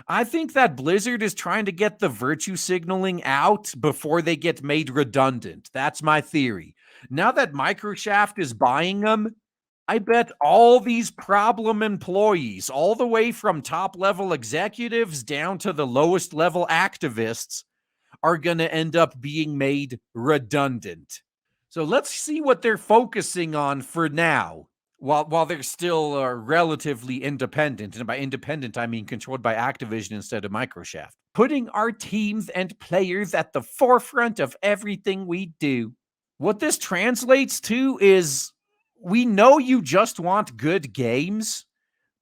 I think that Blizzard is trying to get the virtue signaling out before they get made redundant. That's my theory. Now that Microsoft is buying them, I bet all these problem employees, all the way from top level executives down to the lowest level activists, are going to end up being made redundant. So let's see what they're focusing on for now, while they're still relatively independent. And by independent, I mean controlled by Activision instead of Microsoft. Putting our teams and players at the forefront of everything we do. What this translates to is, we know you just want good games,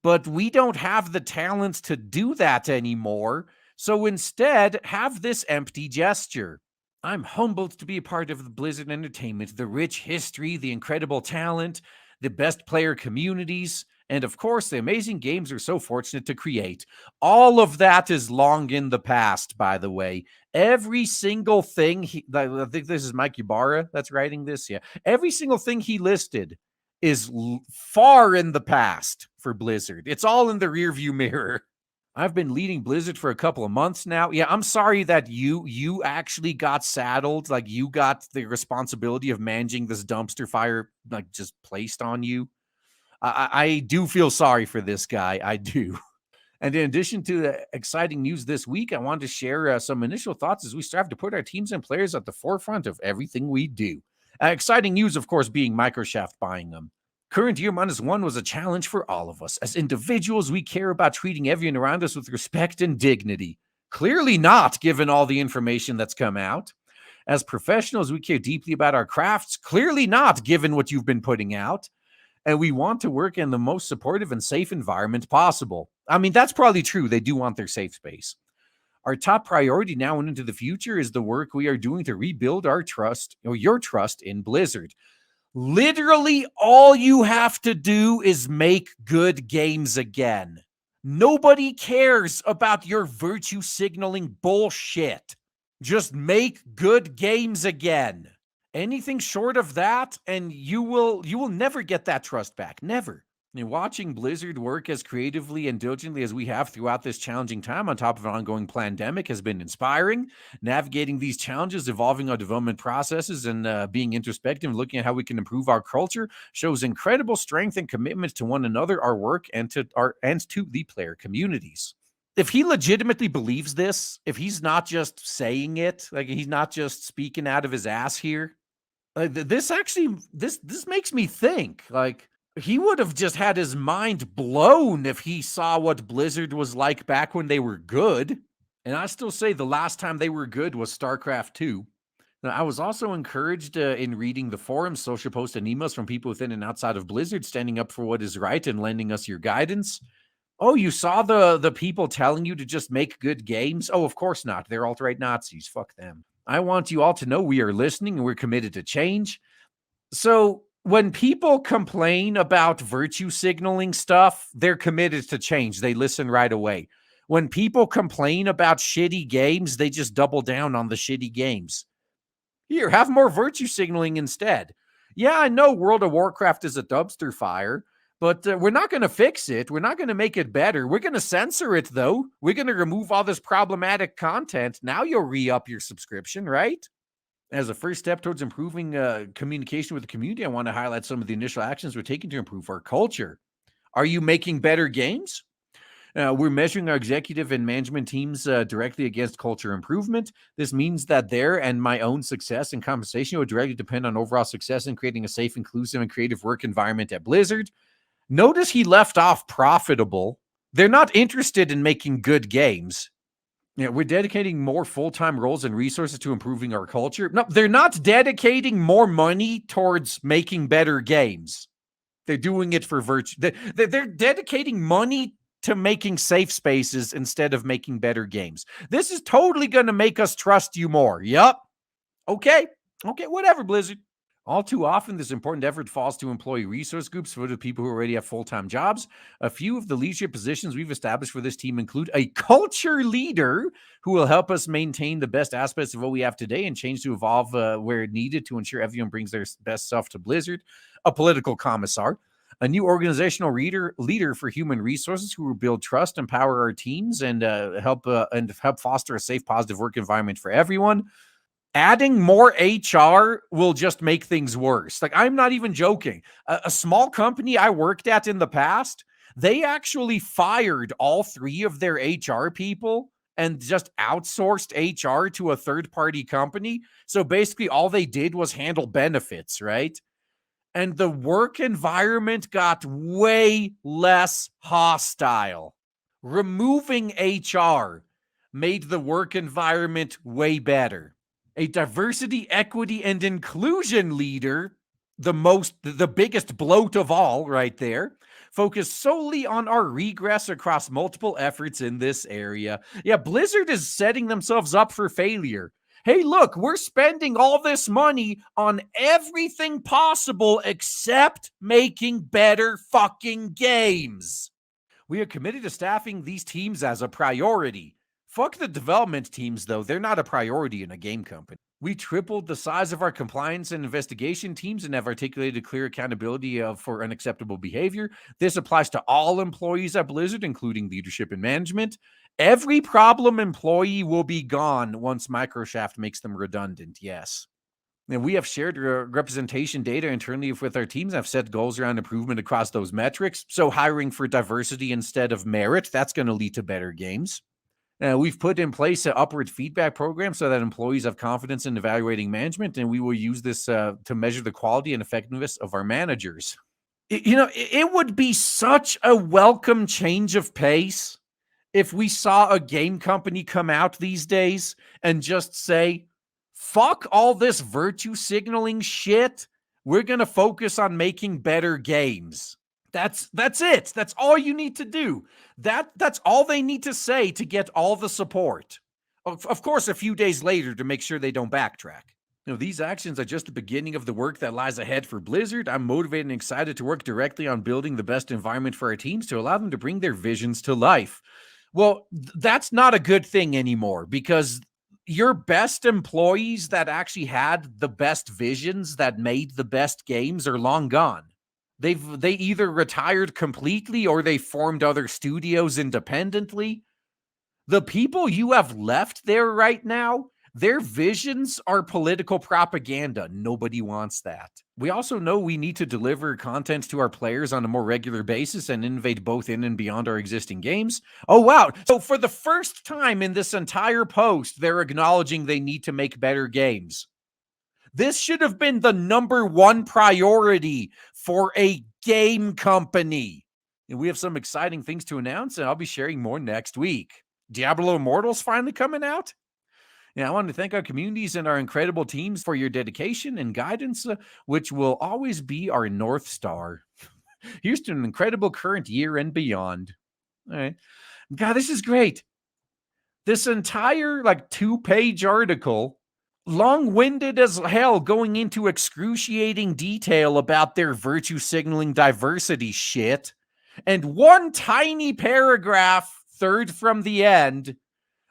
but we don't have the talents to do that anymore. So instead, have this empty gesture. I'm humbled to be a part of the Blizzard Entertainment, the rich history, the incredible talent, the best player communities, and of course, the amazing games we're so fortunate to create. All of that is long in the past, by the way. Every single thing, I think this is Mike Ybarra that's writing this, yeah. Every single thing he listed is far in the past for Blizzard. It's all in the rearview mirror. I've been leading Blizzard for a couple of months now. Yeah, I'm sorry that you actually got saddled, like you got the responsibility of managing this dumpster fire, like just placed on you. I do feel sorry for this guy. I do. And in addition to the exciting news this week, I wanted to share some initial thoughts as we strive to put our teams and players at the forefront of everything we do. Exciting news, of course, being Microsoft buying them. Current year -1 was a challenge for all of us. As individuals, we care about treating everyone around us with respect and dignity. Clearly not, given all the information that's come out. As professionals, we care deeply about our crafts. Clearly not, given what you've been putting out. And we want to work in the most supportive and safe environment possible. I mean, that's probably true. They do want their safe space. Our top priority now and into the future is the work we are doing to rebuild our trust, or your trust in Blizzard. Literally, all you have to do is make good games again. Nobody cares about your virtue signaling bullshit. Just make good games again. Anything short of that, and you will never get that trust back. Never. And watching Blizzard work as creatively and diligently as we have throughout this challenging time on top of an ongoing pandemic has been inspiring. Navigating these challenges, evolving our development processes, and being introspective and looking at how we can improve our culture shows incredible strength and commitment to one another, our work, and to the player communities. If he legitimately believes this, if he's not just saying it, like he's not just speaking out of his ass here, this makes me think, like, he would have just had his mind blown if he saw what Blizzard was like back when they were good. And I still say the last time they were good was StarCraft 2. Now, I was also encouraged in reading the forums, social posts, and emails from people within and outside of Blizzard standing up for what is right and lending us your guidance. Oh, you saw the people telling you to just make good games? Oh, of course not. They're alt-right Nazis. Fuck them. I want you all to know we are listening and we're committed to change. So when people complain about virtue signaling stuff, they're committed to change. They listen right away. When people complain about shitty games, they just double down on the shitty games. Here, have more virtue signaling instead. Yeah, I know World of Warcraft is a dumpster fire, but we're not going to fix it. We're not going to make it better. We're going to censor it, though. We're going to remove all this problematic content. Now you'll re-up your subscription, right? As a first step towards improving communication with the community, I want to highlight some of the initial actions we're taking to improve our culture. Are you making better games? We're measuring our executive and management teams directly against culture improvement. This means that their and my own success and compensation would directly depend on overall success in creating a safe, inclusive, and creative work environment at Blizzard. Notice he left off profitable. They're not interested in making good games. Yeah, we're dedicating more full-time roles and resources to improving our culture. No, they're not dedicating more money towards making better games. They're doing it for virtue. They're dedicating money to making safe spaces instead of making better games. This is totally going to make us trust you more. Yup. Okay, whatever, Blizzard. All too often, this important effort falls to employee resource groups for the people who already have full-time jobs. A few of the leadership positions we've established for this team include a culture leader who will help us maintain the best aspects of what we have today and change to evolve where needed to ensure everyone brings their best self to Blizzard, a political commissar, A new organizational leader for human resources who will build trust, empower our teams, and help foster a safe, positive work environment for everyone. Adding more HR will just make things worse. Like, I'm not even joking. A small company I worked at in the past, they actually fired all 3 of their HR people and just outsourced HR to a third-party company. So basically all they did was handle benefits, right? And the work environment got way less hostile. Removing HR made the work environment way better. A diversity, equity, and inclusion leader, the biggest bloat of all right there, focused solely on our regress across multiple efforts in this area. Yeah, Blizzard is setting themselves up for failure. Hey, look, we're spending all this money on everything possible except making better fucking games. We are committed to staffing these teams as a priority. Fuck the development teams, though. They're not a priority in a game company. We tripled the size of our compliance and investigation teams and have articulated clear accountability for unacceptable behavior. This applies to all employees at Blizzard, including leadership and management. Every problem employee will be gone once Microshaft makes them redundant, yes. And we have shared representation data internally with our teams. I've set goals around improvement across those metrics. So hiring for diversity instead of merit, that's going to lead to better games. We've put in place an upward feedback program so that employees have confidence in evaluating management, and we will use this to measure the quality and effectiveness of our managers. It would be such a welcome change of pace if we saw a game company come out these days and just say, fuck all this virtue signaling shit. We're going to focus on making better games. That's it. That's all you need to do. That's all they need to say to get all the support. Of course, a few days later to make sure they don't backtrack. These actions are just the beginning of the work that lies ahead for Blizzard. I'm motivated and excited to work directly on building the best environment for our teams to allow them to bring their visions to life. Well, that's not a good thing anymore, because your best employees that actually had the best visions that made the best games are long gone. They either retired completely or they formed other studios independently. The people you have left there right now, their visions are political propaganda. Nobody wants that. We also know we need to deliver content to our players on a more regular basis and innovate both in and beyond our existing games. Oh, wow. So for the first time in this entire post, they're acknowledging they need to make better games. This should have been the number one priority for a game company. And we have some exciting things to announce, and I'll be sharing more next week. Diablo Immortal's finally coming out. I want to thank our communities and our incredible teams for your dedication and guidance, which will always be our North Star. Here's to an incredible current year and beyond. All right. God, this is great. This entire 2-page article, long-winded as hell, going into excruciating detail about their virtue signaling diversity shit, and one tiny paragraph, third from the end,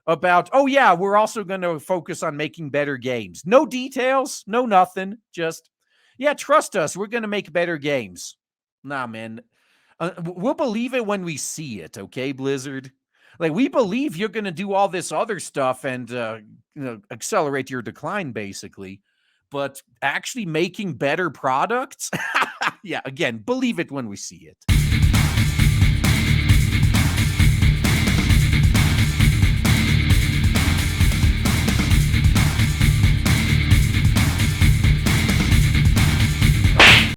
about, oh yeah, we're also going to focus on making better games. No details, no nothing, just, yeah, trust us, we're going to make better games. Nah, man, we'll believe it when we see it, okay, Blizzard? We believe you're going to do all this other stuff and accelerate your decline, basically. But actually making better products? Yeah, again, believe it when we see it.